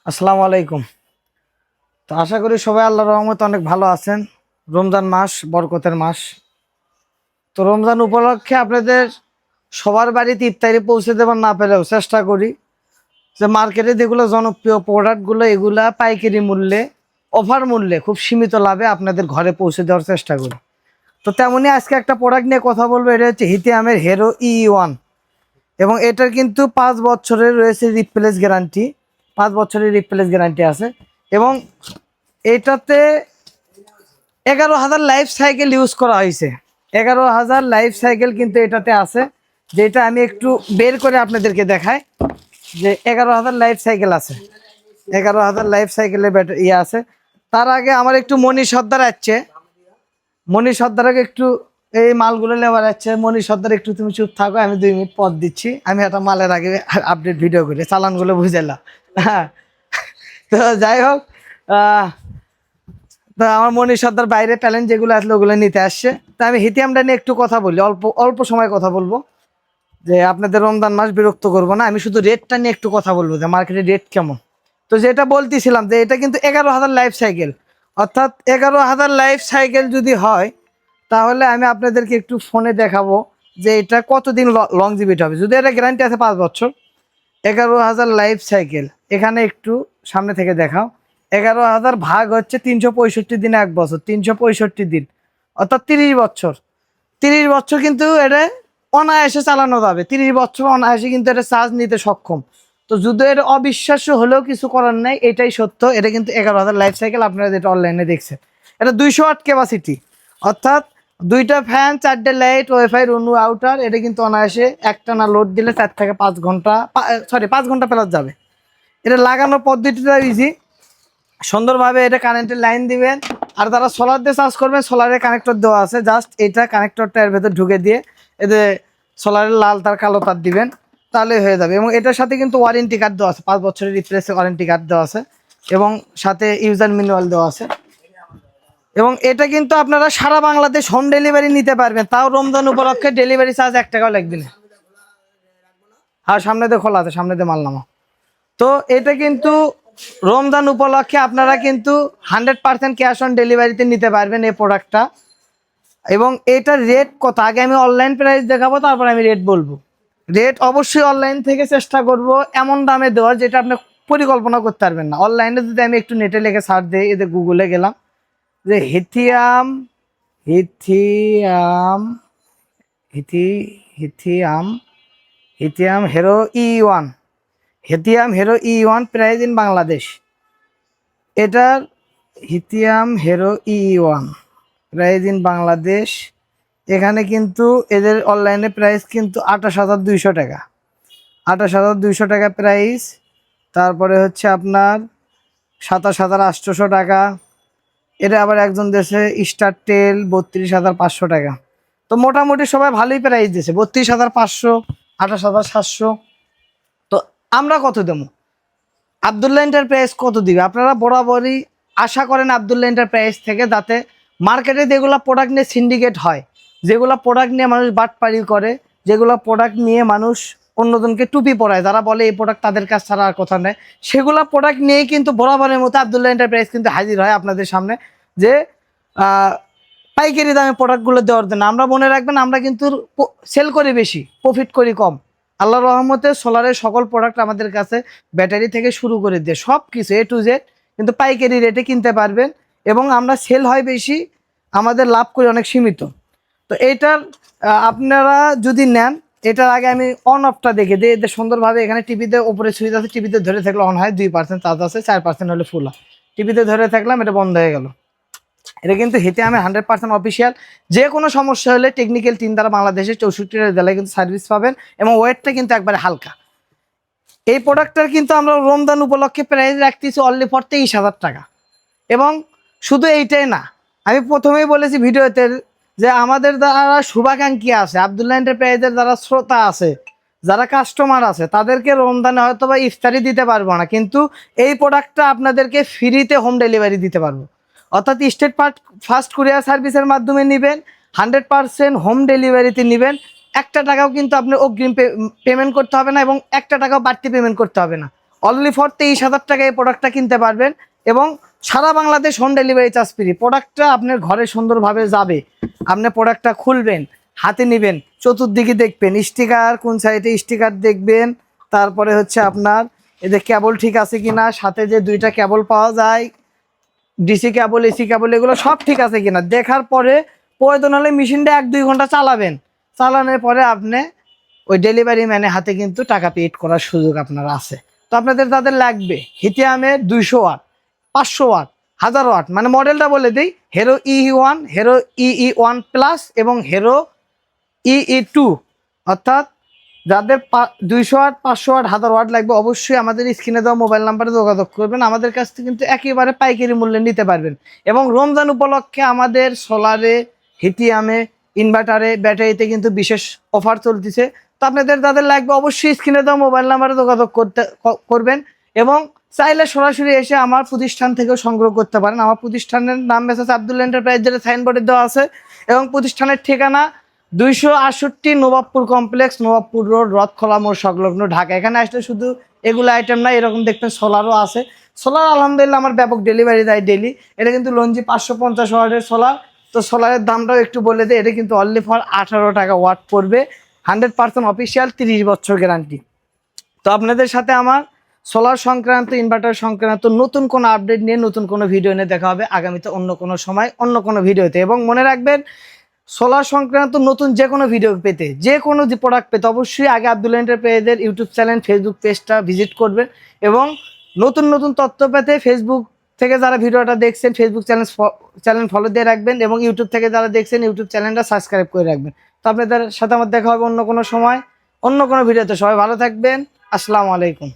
আসসালামু আলাইকুম। তো আশা করি সবাই আল্লাহর রহমতে অনেক ভালো আছেন। রমজান মাস বরকতের মাস। তো রমজান উপলক্ষে আপনাদের সবার বাড়িতে ইফতারি পৌঁছে দেবার না পেলেও চেষ্টা করি যে মার্কেটে যেগুলো জনপ্রিয় প্রোডাক্টগুলো এগুলা পাইকারি মূল্যে, অফার মূল্যে, খুব সীমিত লাভে আপনাদের ঘরে পৌঁছে দেওয়ার চেষ্টা করি। তো তেমনই আজকে একটা প্রোডাক্ট নিয়ে কথা বলবো। এটা হচ্ছে হিতিয়ামের হেরো E1 এবং এটার কিন্তু 5 বছরের রয়েছে রিপ্লেস গ্যারান্টি। 5 বছরের রিপ্লেস গ্যারান্টি আছে এবং এটাতে 11,000 লাইফ সাইকেল ইউজ করা হয়েছে। 11,000 লাইফ সাইকেল কিন্তু এটাতে আছে, যেটা আমি একটু বের করে আপনাদেরকে দেখাই যে 11,000 লাইফ সাইকেল আছে। 11,000 লাইফ সাইকেলের ব্যাটারি আছে। তার আগে আমার একটু মনি সর্দার আছে, মনি সর্দারকে একটু এই মালগুলো নেওয়ার আছে। মনি সর্দার একটু তুমি চুপ থাকো, আমি 2 মিনিট পর দিচ্ছি। আমি একটা মালের আগে আপডেট ভিডিও করি, চালানগুলো বুঝাইলাম। হ্যাঁ, তো যাই হোক, তো আমার মনি সর্দার বাইরে প্যালেন যেগুলো আসলে ওগুলো নিতে আসছে। তা আমি হিতিয়ামটা নিয়ে একটু কথা বলি, অল্প অল্প সময় কথা বলবো, যে আপনাদের রমজান মাস বিরক্ত করবো না। আমি শুধু রেটটা নিয়ে একটু কথা বলবো যে মার্কেটে রেট কেমন। তো যেটা বলতেছিলাম যে এটা কিন্তু 11,000 লাইফ সাইকেল, অর্থাৎ 11,000 লাইফ সাইকেল যদি হয় তাহলে আমি আপনাদেরকে একটু ফোনে দেখাবো যে এটা কতদিন লংজিভিটি হবে। যদি এটা গ্যারান্টি আছে 5 বছর, 11,000 লাইফ সাইকেল এখানে একটু সামনে থেকে দেখাও। 11,000 ভাগ হচ্ছে 365 দিনে 1 বছর, 365 দিন অর্থাৎ 30 বছর। 30 বছর কিন্তু এটা অনায়াসে চালানো যাবে। 30 বছর অনায়াসে কিন্তু এটা চার্জ নিতে সক্ষম। তো যদি এটা অবিশ্বাস্য হলেও কিছু করার নাই, এটাই সত্য। এটা কিন্তু 11,000 লাইফ সাইকেল আপনারা যেটা অনলাইনে দেখছেন। এটা 200 ওয়াট ক্যাপাসিটি, অর্থাৎ 2টা ফ্যান, 4টে লাইট, ওয়াইফাই, রুনু আউটার। এটা কিন্তু অনায়াসে একটানা লোড দিলে 4 থেকে 5 ঘন্টা, 5 ঘন্টা প্লাস যাবে। এটা লাগানোর পদ্ধতিটা ইজি। সুন্দরভাবে এটা কারেন্টের লাইন দিবেন, আর যারা সোলার দিয়ে চার্জ করবেন সোলারের কানেক্টর দেওয়া আছে। জাস্ট এটা কানেক্টরটা এর ভেতর ঢুকে দিয়ে এতে সোলারের লাল তার কালো তার দিবেন, তাহলে হয়ে যাবে। এবং এটার সাথে কিন্তু ওয়ারেন্টি কার্ড দেওয়া আছে, 5 বছরের রিপ্লেসে ওয়ারেন্টি কার্ড দেওয়া আছে এবং সাথে ইউজার ম্যানুয়াল দেওয়া আছে। এবং এটা কিন্তু আপনারা সারা বাংলাদেশ হোম ডেলিভারি নিতে পারবেন, তাও রমজান উপলক্ষে ডেলিভারি চার্জ 1 টাকাও লাগবে না। আর সামনে দিয়ে খোলা আছে, সামনে দিয়ে মাল নামা। তো এটা কিন্তু রমজান উপলক্ষে আপনারা কিন্তু 100% ক্যাশ অন ডেলিভারিতে নিতে পারবেন এই প্রোডাক্টটা। এবং এটার রেট কত, আগে আমি অনলাইন প্রাইস দেখাবো, তারপর আমি রেট বলবো। রেট অবশ্যই অনলাইন থেকে চেষ্টা করব এমন দামে দেওয়ার যেটা আপনি পরিকল্পনা করতে পারবেন না। অনলাইনে যদি আমি একটু নেটে লিখে সার্চ দিই, এতে গুগলে গেলাম যে হিথিয়াম হিথিয়াম হিথি Hithium Hithium Hero E1, Hithium Hero E1 price in Bangladesh. এটার Hithium Hero E1 price in Bangladesh, এখানে কিন্তু এদের অনলাইনে প্রাইস কিন্তু 28,200 টাকা। 28,200 টাকা প্রাইস। তারপরে হচ্ছে আপনার 27,800 টাকা। এটা আবার একজন দেশে স্টার টেল 32,500 টাকা। তো মোটামুটি সবাই ভালোই প্রাইস দিয়েছে, 32,500, 28,700। তো আমরা কত দেবো? আবদুল্লাহ এন্টারপ্রাইজ কত দিবে? আপনারা বরাবরই আশা করেন আবদুল্লাহ এন্টারপ্রাইজ থেকে, যাতে মার্কেটে যেগুলো প্রোডাক্ট নিয়ে সিন্ডিকেট হয়, যেগুলো প্রোডাক্ট নিয়ে মানুষ বাটপাড়ি করে, যেগুলো প্রোডাক্ট নিয়ে মানুষ অন্যজনকে টুপি পরায়, যারা বলে এই প্রোডাক্ট তাদের কাছ ছাড়া আর কথা নেই, সেগুলো প্রোডাক্ট নিয়েই কিন্তু বরাবরের মতো আবদুল্লাহ এন্টারপ্রাইজ কিন্তু হাজির হয় আপনাদের সামনে, যে পাইকারি দামে প্রোডাক্টগুলো দেওয়ার জন্য। আমরা মনে রাখবেন, আমরা কিন্তু সেল করি বেশি, প্রফিট করি কম। আল্লাহর রহমতে সোলারের সকল প্রোডাক্ট আমাদের কাছে, ব্যাটারি থেকে শুরু করে দিয়ে সব কিছু A to Z কিন্তু পাইকারি রেটে কিনতে পারবেন। এবং আমরা সেল হয় বেশি, আমাদের লাভ করি অনেক সীমিত। তো এইটার আপনারা যদি নেন, এটার আগে আমি অন অফটা দেখে দিই। এদের সুন্দরভাবে এখানে টিভিতে ওপরে সুইচ আছে, টিভিতে ধরে থাকলে অন হয়, 2% চার্জ আছে, 4% হলে ফুল হয়। টিভিতে ধরে থাকলাম, এটা বন্ধ হয়ে গেল। এটা কিন্তু হিতিয়ামের 100% অফিসিয়াল। যে কোনো সমস্যা হলে টেকনিক্যাল টিম দ্বারা বাংলাদেশের 64টা জেলায় কিন্তু সার্ভিস পাবেন এবং ওয়েটটা কিন্তু একবারে হালকা। এই প্রোডাক্টটার কিন্তু আমরা রমজান উপলক্ষে প্রাইস রাখতেছি অনলি ফর 23,000 টাকা। এবং শুধু এইটাই না, আমি প্রথমেই বলেছি ভিডিওতে যে আমাদের যারা শুভাকাঙ্ক্ষী আছে, আবদুল্লাহ এন্টারপ্রাইজের যারা শ্রোতা আছে, যারা কাস্টমার আছে, তাদেরকে রমজানে হয়তো বা ইফতারি দিতে পারবো না, কিন্তু এই প্রোডাক্টটা আপনাদেরকে ফ্রিতে হোম ডেলিভারি দিতে পারবো। অর্থাৎ স্টেট ফার্স্ট কুরিয়ার সার্ভিসের মাধ্যমে নেবেন, 100% হোম ডেলিভারিতে নেবেন। 1 টাকাও কিন্তু আপনি অগ্রিম পেমেন্ট করতে হবে না এবং 1 টাকাও বাড়তি পেমেন্ট করতে হবে না। অনলি ফর 23,000 টাকায় এই প্রোডাক্টটা কিনতে পারবেন এবং সারা Bangladesh home delivery charge free. প্রোডাক্টটা আপনার ঘরে সুন্দরভাবে যাবে, আপনি প্রোডাক্টটা খুলবেন, হাতে নেবেন, চতুর্দিকে দেখবেন স্টিকার, কোন সাইডে স্টিকার দেখবেন, তারপরে হচ্ছে আপনার এদের কেবল ঠিক আছে কিনা, সাথে যে 2টা কেবল পাওয়া যায়, ডিসি কেবল, এসি কেবল, এগুলো সব ঠিক আছে কিনা দেখার পরে প্রয়োজন হলে মেশিনটা 1-2 ঘন্টা চালাবেন, চালানোর পরে আপনি ওই ডেলিভারি ম্যানের হাতে কিন্তু টাকা পেড করার সুযোগ আপনার আছে। তো আপনাদের যাদের লাগবে হিতিয়ামের 200 ওয়াট, 500 ওয়াট, 1000 ওয়াট, মানে মডেলটা বলে দিই, hero EE1, hero EE1 plus এবং হিরো EE2, অর্থাৎ যাদের 200 ওয়াট, 500 ওয়াট, 1000 ওয়াট লাগবে অবশ্যই আমাদের স্ক্রিনে দেওয়া মোবাইল নাম্বারে যোগাযোগ করবেন। আমাদের কাছ থেকে কিন্তু একেবারে পাইকারি মূল্যে নিতে পারবেন। এবং রমজান উপলক্ষে আমাদের সোলারে, হিতিয়ামে, ইনভার্টারে, ব্যাটারিতে কিন্তু বিশেষ অফার চলতেছে। তো আপনাদের যাদের লাগবে অবশ্যই স্ক্রিনে দেওয়া মোবাইল নাম্বারে যোগাযোগ করবেন এবং চাইলে সরাসরি এসে আমার প্রতিষ্ঠান থেকেও সংগ্রহ করতে পারেন। আমার প্রতিষ্ঠানের নাম মেসার্স আব্দুল এন্টারপ্রাইজ, যেটা সাইনবোর্ডে দেওয়া আছে, এবং প্রতিষ্ঠানের ঠিকানা 268 নবাবপুর কমপ্লেক্স, নবাবপুর রোড, রথখোলা মোড় সংলগ্ন, ঢাকা। এখানে আসলে শুধু এগুলো আইটেম না, এরকম দেখবেন সোলারও আছে। সোলার আলহামদুলিল্লাহ আমার ব্যাপক ডেলিভারি দেয় ডেলি। এটা কিন্তু লঞ্জি 550 ওয়াটের সোলার। তো সোলারের দামটাও একটু বলে দেয়, এটা কিন্তু অনলি ফর 18 টাকা ওয়াট পড়বে, 100% অফিসিয়াল, 30 বছর গ্যারান্টি। তো আপনাদের সাথে আমার সোলার সংক্রান্ত, ইনভার্টার সংক্রান্ত নতুন কোনো আপডেট নিয়ে, নতুন কোনো ভিডিও নিয়ে দেখা হবে আগামীতে অন্য কোনো সময়, অন্য কোনো ভিডিওতে। এবং মনে রাখবেন, সোলার সংক্রান্ত নতুন যে কোনো ভিডিও পেতে, যে কোনো প্রোডাক্ট পেতে অবশ্যই আগে আব্দুল এন্টারপ্রাইজের ইউটিউব চ্যানেল, ফেসবুক পেজটা ভিজিট করবেন। এবং নতুন নতুন তথ্য পেতে ফেসবুক থেকে যারা ভিডিওটা দেখছেন ফেসবুক চ্যানেল ফলো দিয়ে রাখবেন, এবং ইউটিউব থেকে যারা দেখছেন ইউটিউব চ্যানেলটা সাবস্ক্রাইব করে রাখবেন। তো আপনাদের সাথে আমার দেখা হবে অন্য কোনো সময়, অন্য কোনো ভিডিওতে। সবাই ভালো থাকবেন। আসসালামু আলাইকুম।